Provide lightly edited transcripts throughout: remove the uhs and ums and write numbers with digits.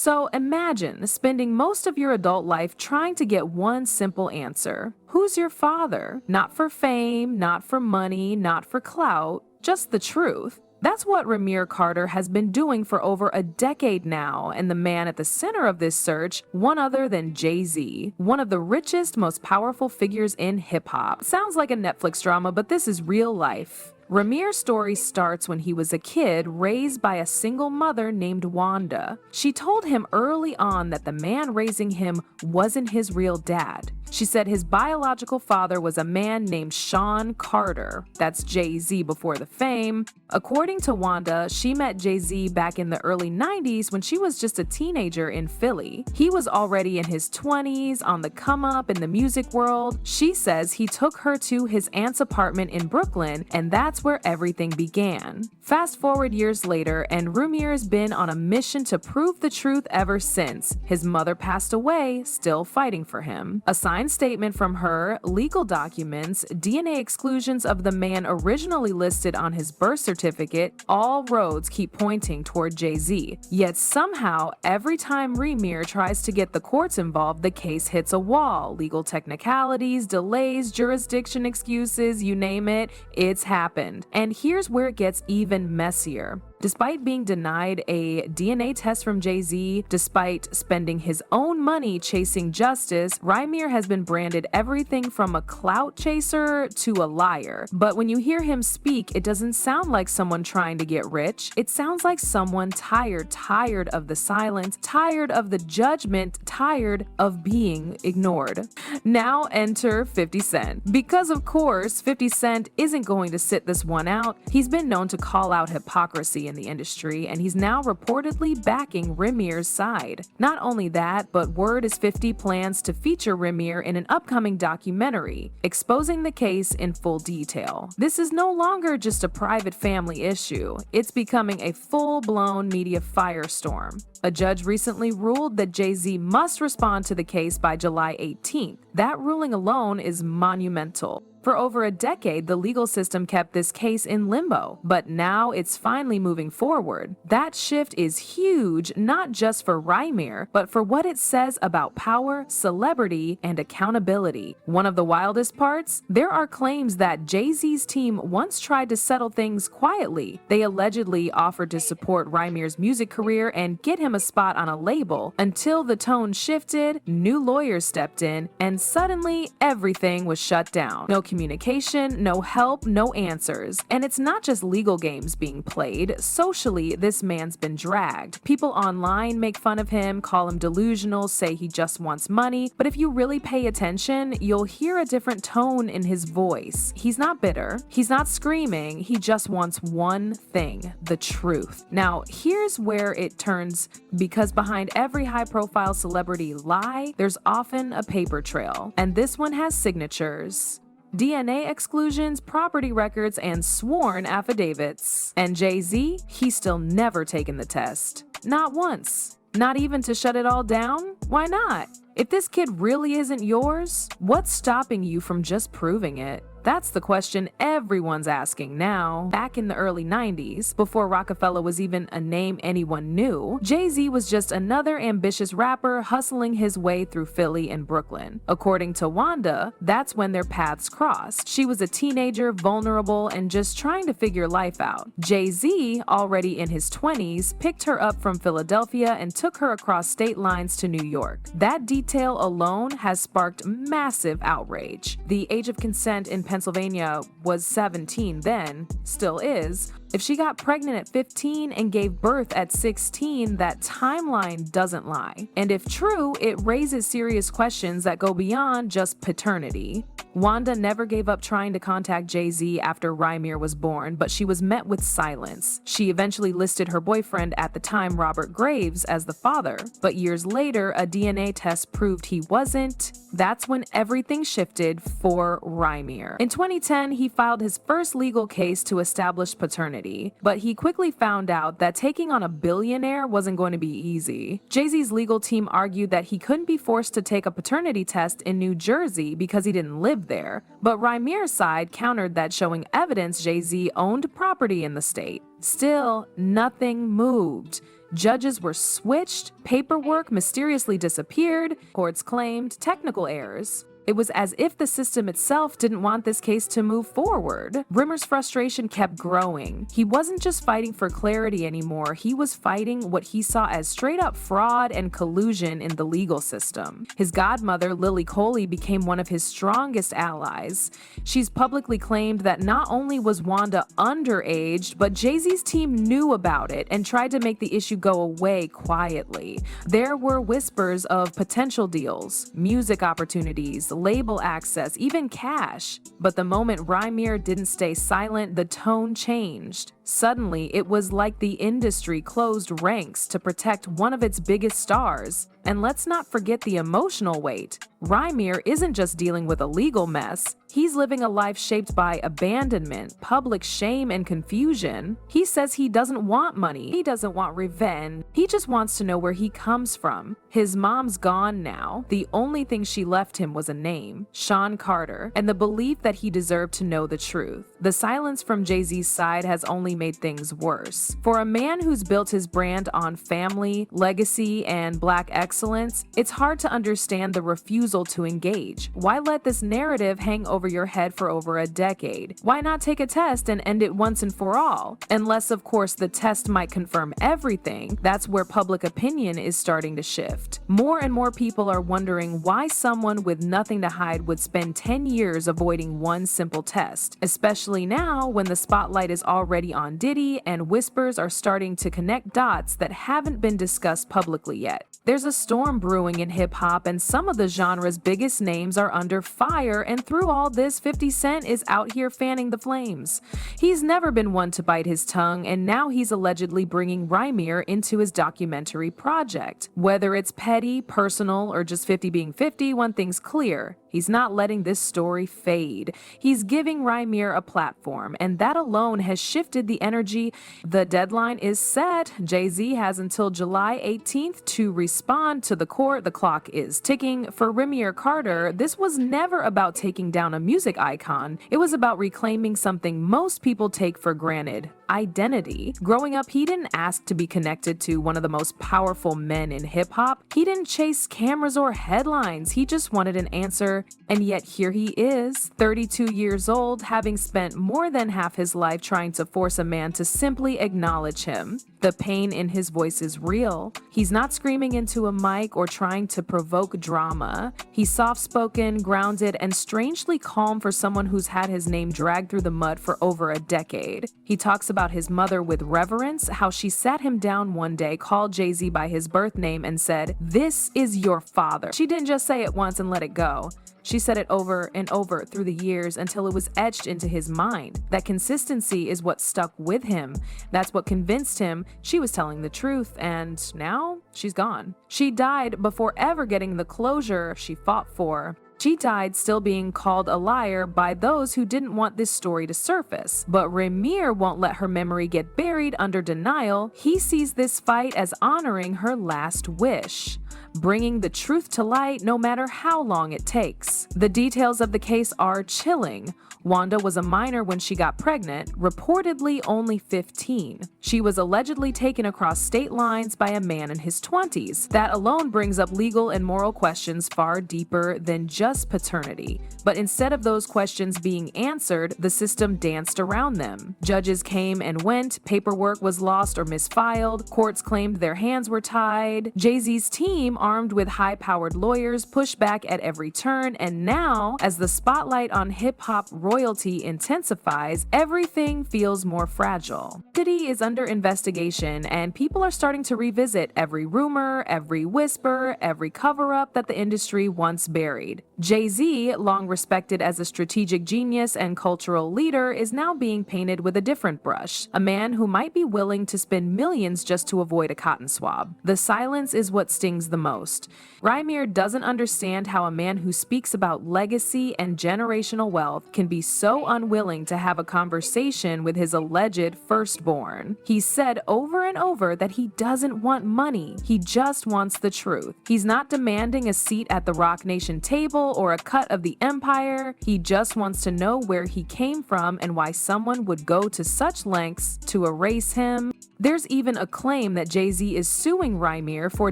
So imagine spending most of your adult life trying to get one simple answer. Who's your father? Not for fame, not for money, not for clout, just the truth. That's what Rymir Carter has been doing for over a decade now, and the man at the center of this search, one other than Jay-Z, one of the richest, most powerful figures in hip-hop. Sounds like a Netflix drama, but this is real life. Rymir's story starts when he was a kid raised by a single mother named Wanda. She told him early on that the man raising him wasn't his real dad. She said his biological father was a man named Sean Carter. That's Jay-Z before the fame. According to Wanda, she met Jay-Z back in the early 90s when she was just a teenager in Philly. He was already in his 20s, on the come up in the music world. She says he took her to his aunt's apartment in Brooklyn, and that's where everything began. Fast forward years later, and Rymir's been on a mission to prove the truth ever since. His mother passed away, still fighting for him. A signed statement from her, legal documents, DNA exclusions of the man originally listed on his birth certificate, all roads keep pointing toward Jay-Z. Yet somehow, every time Rymir tries to get the courts involved, the case hits a wall. Legal technicalities, delays, jurisdiction excuses, you name it, it's happened. And here's where it gets even messier. Despite being denied a DNA test from Jay-Z, despite spending his own money chasing justice, Rymir has been branded everything from a clout chaser to a liar. But when you hear him speak, it doesn't sound like someone trying to get rich. It sounds like someone tired of the silence, tired of the judgment, tired of being ignored. Now enter 50 Cent. Because of course, 50 Cent isn't going to sit this one out. He's been known to call out hypocrisy in the industry, and he's now reportedly backing Rymir's side. Not only that, but word is 50 plans to feature Rymir in an upcoming documentary, exposing the case in full detail. This is no longer just a private family issue, it's becoming a full-blown media firestorm. A judge recently ruled that Jay-Z must respond to the case by July 18th. That ruling alone is monumental. For over a decade, the legal system kept this case in limbo, but now it's finally moving forward. That shift is huge, not just for Rymir, but for what it says about power, celebrity, and accountability. One of the wildest parts? There are claims that Jay-Z's team once tried to settle things quietly. They allegedly offered to support Rymir's music career and get him a spot on a label, until the tone shifted, new lawyers stepped in, and suddenly everything was shut down. No communication, no help, no answers. And it's not just legal games being played. Socially, this man's been dragged. People online make fun of him, call him delusional, say he just wants money. But if you really pay attention, you'll hear a different tone in his voice. He's not bitter. He's not screaming. He just wants one thing: the truth. Now, here's where it turns, because behind every high-profile celebrity lie, there's often a paper trail. And this one has signatures, DNA exclusions, property records, and sworn affidavits. And Jay-Z, he's still never taken the test. Not once. Not even to shut it all down? Why not? If this kid really isn't yours, what's stopping you from just proving it? That's the question everyone's asking now. Back in the early 90s, before Rockefeller was even a name anyone knew, Jay-Z was just another ambitious rapper hustling his way through Philly and Brooklyn. According to Wanda, that's when their paths crossed. She was a teenager, vulnerable, and just trying to figure life out. Jay-Z, already in his 20s, picked her up from Philadelphia and took her across state lines to New York. That detail alone has sparked massive outrage. The age of consent in Pennsylvania was 17 then, still is. If she got pregnant at 15 and gave birth at 16, that timeline doesn't lie. And if true, it raises serious questions that go beyond just paternity. Wanda never gave up trying to contact Jay-Z after Rymir was born, but she was met with silence. She eventually listed her boyfriend at the time, Robert Graves, as the father. But years later, a DNA test proved he wasn't. That's when everything shifted for Rymir. In 2010, he filed his first legal case to establish paternity, but he quickly found out that taking on a billionaire wasn't going to be easy. Jay-Z's legal team argued that he couldn't be forced to take a paternity test in New Jersey because he didn't live there, but Rymir's side countered that, showing evidence Jay-Z owned property in the state. Still, nothing moved. Judges were switched, paperwork mysteriously disappeared, courts claimed technical errors. It was as if the system itself didn't want this case to move forward. Rymir's frustration kept growing. He wasn't just fighting for clarity anymore, he was fighting what he saw as straight-up fraud and collusion in the legal system. His godmother, Lily Coley, became one of his strongest allies. She's publicly claimed that not only was Wanda underage, but Jay-Z's team knew about it and tried to make the issue go away quietly. There were whispers of potential deals, music opportunities, label access, even cash. But the moment Rymir didn't stay silent, the tone changed. Suddenly, it was like the industry closed ranks to protect one of its biggest stars. And let's not forget the emotional weight. Rymir isn't just dealing with a legal mess, he's living a life shaped by abandonment, public shame, and confusion. He says he doesn't want money, he doesn't want revenge, he just wants to know where he comes from. His mom's gone now. The only thing she left him was a name, Sean Carter, and the belief that he deserved to know the truth. The silence from Jay-Z's side has only made things worse. For a man who's built his brand on family, legacy, and Black excellence, it's hard to understand the refusal to engage. Why let this narrative hang over your head for over a decade? Why not take a test and end it once and for all? Unless, of course, the test might confirm everything, that's where public opinion is starting to shift. More and more people are wondering why someone with nothing to hide would spend 10 years avoiding one simple test, especially now when the spotlight is already on Diddy and whispers are starting to connect dots that haven't been discussed publicly yet. There's a storm brewing in hip-hop, and some of the genre's biggest names are under fire, and through all this, 50 Cent is out here fanning the flames. He's never been one to bite his tongue, and now he's allegedly bringing Rymir into his documentary project. Whether it's petty, personal, or just 50 being 50, one thing's clear. He's not letting this story fade. He's giving Rymir a platform, and that alone has shifted the energy. The deadline is set. Jay-Z has until July 18th to respond to the court. The clock is ticking. For Rymir Carter, this was never about taking down a music icon. It was about reclaiming something most people take for granted: identity. Growing up, he didn't ask to be connected to one of the most powerful men in hip-hop. He didn't chase cameras or headlines. He just wanted an answer. And yet here he is, 32 years old, having spent more than half his life trying to force a man to simply acknowledge him. The pain in his voice is real. He's not screaming into a mic or trying to provoke drama. He's soft-spoken, grounded, and strangely calm for someone who's had his name dragged through the mud for over a decade. He talks about his mother with reverence, how she sat him down one day, called Jay-Z by his birth name, and said, "This is your father." She didn't just say it once and let it go. She said it over and over through the years until it was etched into his mind. That consistency is what stuck with him. That's what convinced him she was telling the truth, and now she's gone. She died before ever getting the closure she fought for. She died still being called a liar by those who didn't want this story to surface. But Rymir won't let her memory get buried under denial. He sees this fight as honoring her last wish, bringing the truth to light no matter how long it takes. The details of the case are chilling. Wanda was a minor when she got pregnant, reportedly only 15. She was allegedly taken across state lines by a man in his 20s. That alone brings up legal and moral questions far deeper than just paternity. But instead of those questions being answered, the system danced around them. Judges came and went, paperwork was lost or misfiled, courts claimed their hands were tied. Jay-Z's team, armed with high-powered lawyers, pushed back at every turn, and now, as the spotlight on hip-hop royalty intensifies, everything feels more fragile. Diddy is under investigation, and people are starting to revisit every rumor, every whisper, every cover-up that the industry once buried. Jay-Z, long respected as a strategic genius and cultural leader, is now being painted with a different brush. A man who might be willing to spend millions just to avoid a cotton swab. The silence is what stings the most. Rymir doesn't understand how a man who speaks about legacy and generational wealth can be so unwilling to have a conversation with his alleged firstborn. He said over and over that he doesn't want money, he just wants the truth. He's not demanding a seat at the Roc Nation table title or a cut of the empire. He just wants to know where he came from and why someone would go to such lengths to erase him. There's even a claim that Jay-Z is suing Rymir for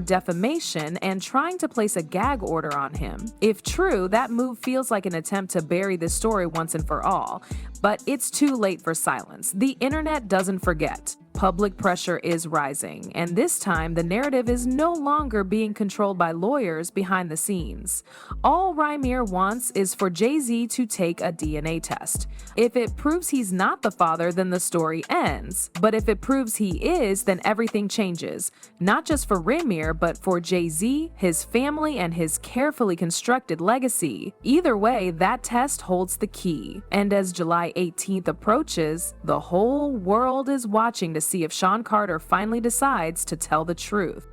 defamation and trying to place a gag order on him. If true, that move feels like an attempt to bury this story once and for all. But it's too late for silence. The internet doesn't forget. Public pressure is rising, and this time the narrative is no longer being controlled by lawyers behind the scenes. All Rymir wants is for Jay-Z to take a DNA test. If it proves he's not the father, then the story ends. But if it proves he is, then everything changes. Not just for Rymir, but for Jay-Z, his family, and his carefully constructed legacy. Either way, that test holds the key. And as July 18th approaches, the whole world is watching to see if Sean Carter finally decides to tell the truth.